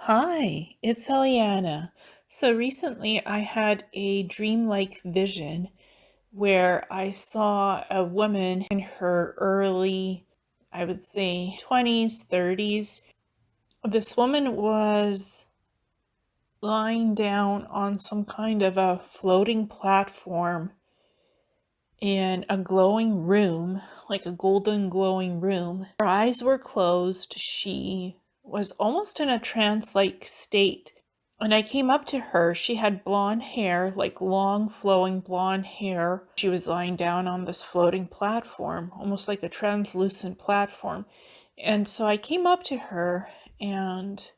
Hi, it's Ileana. So recently I had a dreamlike vision where I saw a woman in her early, I would say 20s, 30s. This woman was lying down on some kind of a floating platform in a glowing room, like a golden glowing room. Her eyes were closed. She was almost in a trance-like state. And I came up to her. She had blonde hair, like long flowing blonde hair. She was lying down on this floating platform, almost like a translucent platform. And so I came up to her and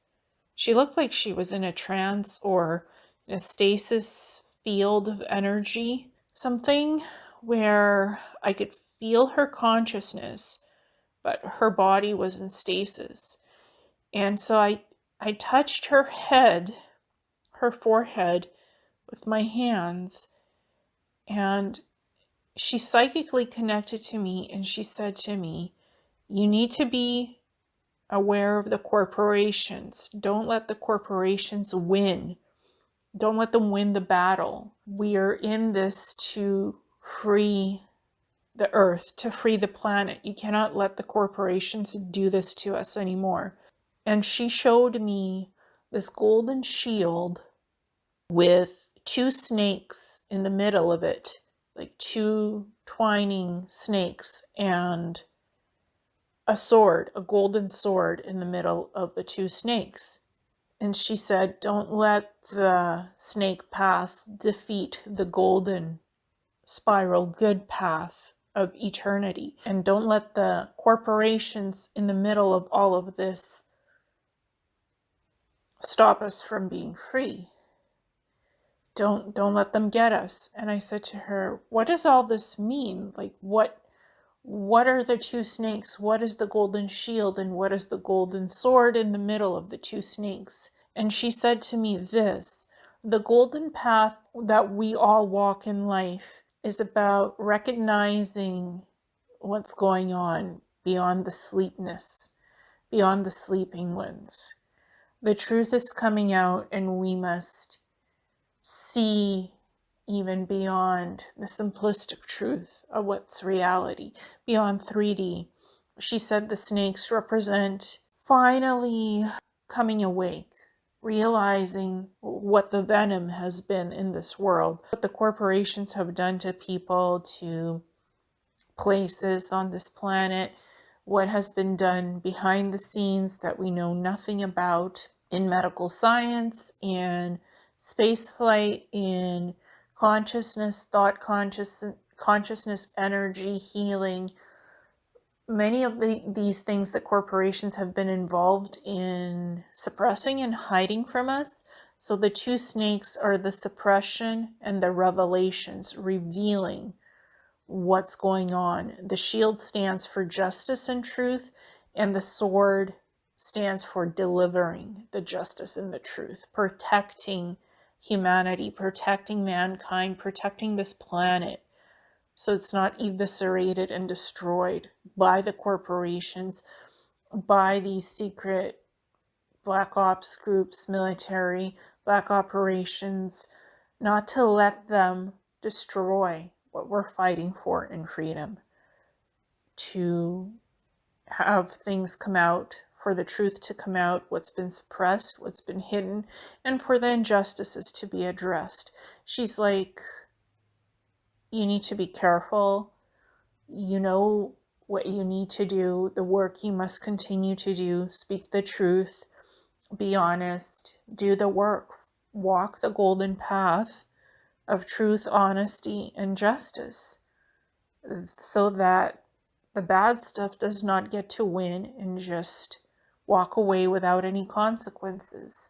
she looked like she was in a trance or in a stasis field of energy, something where I could feel her consciousness, but her body was in stasis. And so I touched her head, her forehead, with my hands, and she psychically connected to me and she said to me, "You need to be aware of the corporations. Don't let the corporations win. Don't let them win the battle. We are in this to free the earth, to free the planet. You cannot let the corporations do this to us anymore." And she showed me this golden shield with two snakes in the middle of it, like two twining snakes, and a sword, a golden sword in the middle of the two snakes. And she said, "Don't let the snake path defeat the golden spiral good path of eternity. And don't let the corporations in the middle of all of this stop us from being free. Don't let them get us." And I said to her, "What does all this mean? Like what are the two snakes? What is the golden shield? And what is the golden sword in the middle of the two snakes?" And she said to me this: "The golden path that we all walk in life is about recognizing what's going on beyond the sleepness, beyond the sleeping ones. The truth is coming out, and we must see even beyond the simplistic truth of what's reality, beyond 3D. She said the snakes represent finally coming awake, realizing what the venom has been in this world, what the corporations have done to people, to places on this planet, what has been done behind the scenes that we know nothing about in medical science, in space flight, in consciousness, thought consciousness, energy, healing. Many of these things that corporations have been involved in suppressing and hiding from us. So the two snakes are the suppression and the revelations, revealing what's going on. The shield stands for justice and truth, and the sword stands for delivering the justice and the truth, protecting humanity, protecting mankind, protecting this planet so it's not eviscerated and destroyed by the corporations, by these secret black ops groups, military, black operations, not to let them destroy what we're fighting for in freedom, to have things come out, for the truth to come out, what's been suppressed, what's been hidden, and for the injustices to be addressed. She's like, "You need to be careful. You know what you need to do, the work you must continue to do, speak the truth, be honest, do the work, walk the golden path of truth, honesty, and justice, so that the bad stuff does not get to win and just walk away without any consequences."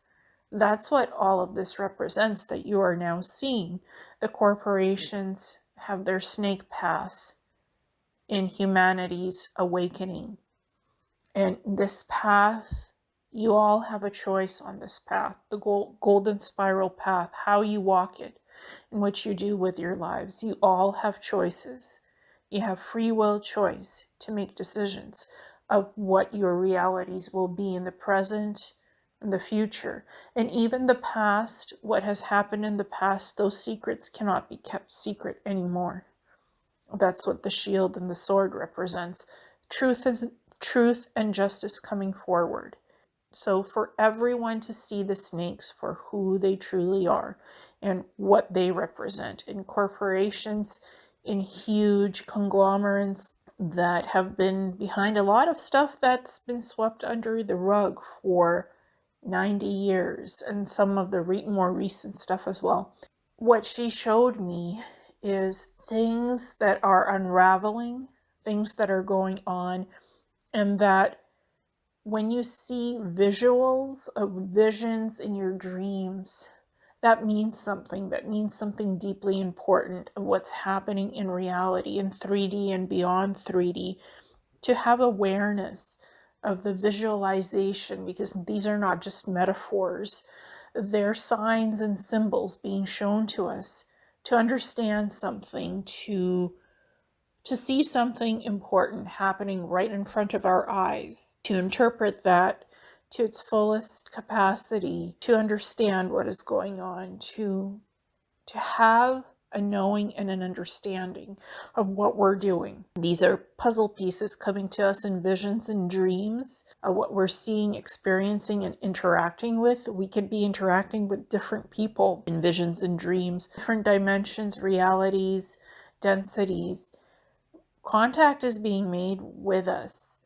That's what all of this represents that you are now seeing. The corporations have their snake path in humanity's awakening. And this path, you all have a choice on this path, the golden spiral path, how you walk it and what you do with your lives. You all have choices. You have free will choice to make decisions of what your realities will be in the present, in the future. And even the past, what has happened in the past, those secrets cannot be kept secret anymore. That's what the shield and the sword represents. Truth and justice coming forward. So for everyone to see the snakes for who they truly are and what they represent in corporations, in huge conglomerates that have been behind a lot of stuff that's been swept under the rug for 90 years, and some of the more recent stuff as well. What she showed me is things that are unraveling, things that are going on, and that when you see visuals of visions in your dreams, that means something. That means something deeply important of what's happening in reality, in 3D and beyond 3D. To have awareness of the visualization, because these are not just metaphors, they're signs and symbols being shown to us to understand something, to see something important happening right in front of our eyes, to interpret that to its fullest capacity, to understand what is going on, to have a knowing and an understanding of what we're doing. These are puzzle pieces coming to us in visions and dreams of what we're seeing, experiencing, and interacting with. We could be interacting with different people in visions and dreams, different dimensions, realities, densities. Contact is being made with us,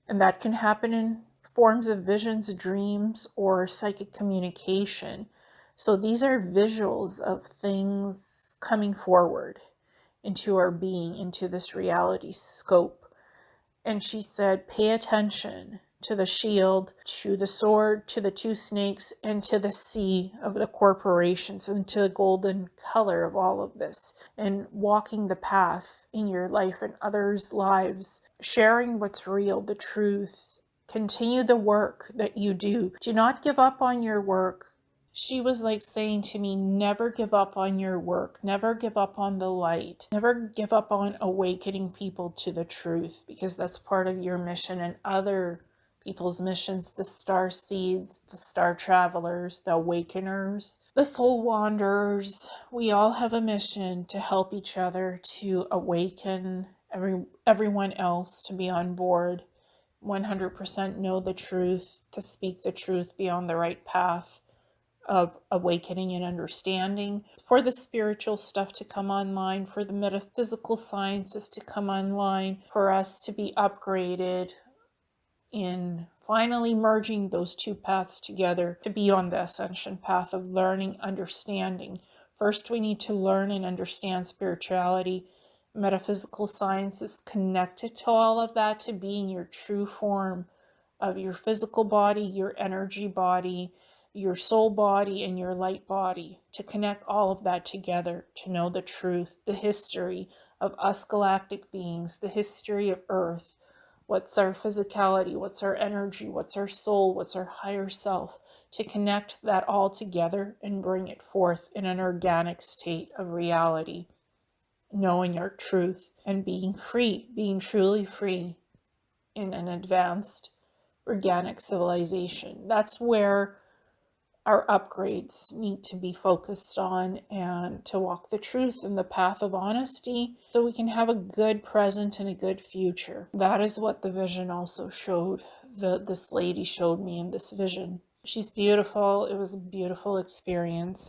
and that can happen in forms of visions, dreams, or psychic communication. So these are visuals of things coming forward into our being, into this reality scope. And she said, pay attention to the shield, to the sword, to the two snakes, and to the sea of the corporations, and to the golden color of all of this, and walking the path in your life and others' lives, sharing what's real, the truth. Continue the work that you do. Do not give up on your work. She was like saying to me, never give up on your work. Never give up on the light. Never give up on awakening people to the truth, because that's part of your mission and other people's missions, the star seeds, the star travelers, the awakeners, the soul wanderers. We all have a mission to help each other, to awaken everyone else to be on board, 100% know the truth, to speak the truth, be on the right path of awakening and understanding, for the spiritual stuff to come online, for the metaphysical sciences to come online, for us to be upgraded in finally merging those two paths together, to be on the ascension path of learning, understanding. First, we need to learn and understand spirituality. Metaphysical science is connected to all of that, to being your true form of your physical body, your energy body, your soul body, and your light body, to connect all of that together, to know the truth, the history of us galactic beings, the history of Earth. What's our physicality? What's our energy? What's our soul? What's our higher self? To connect that all together and bring it forth in an organic state of reality, knowing our truth and being free, being truly free in an advanced organic civilization. That's where our upgrades need to be focused on, and to walk the truth in the path of honesty so we can have a good present and a good future. That is what the vision also showed. This lady showed me in this vision. She's beautiful. It was a beautiful experience.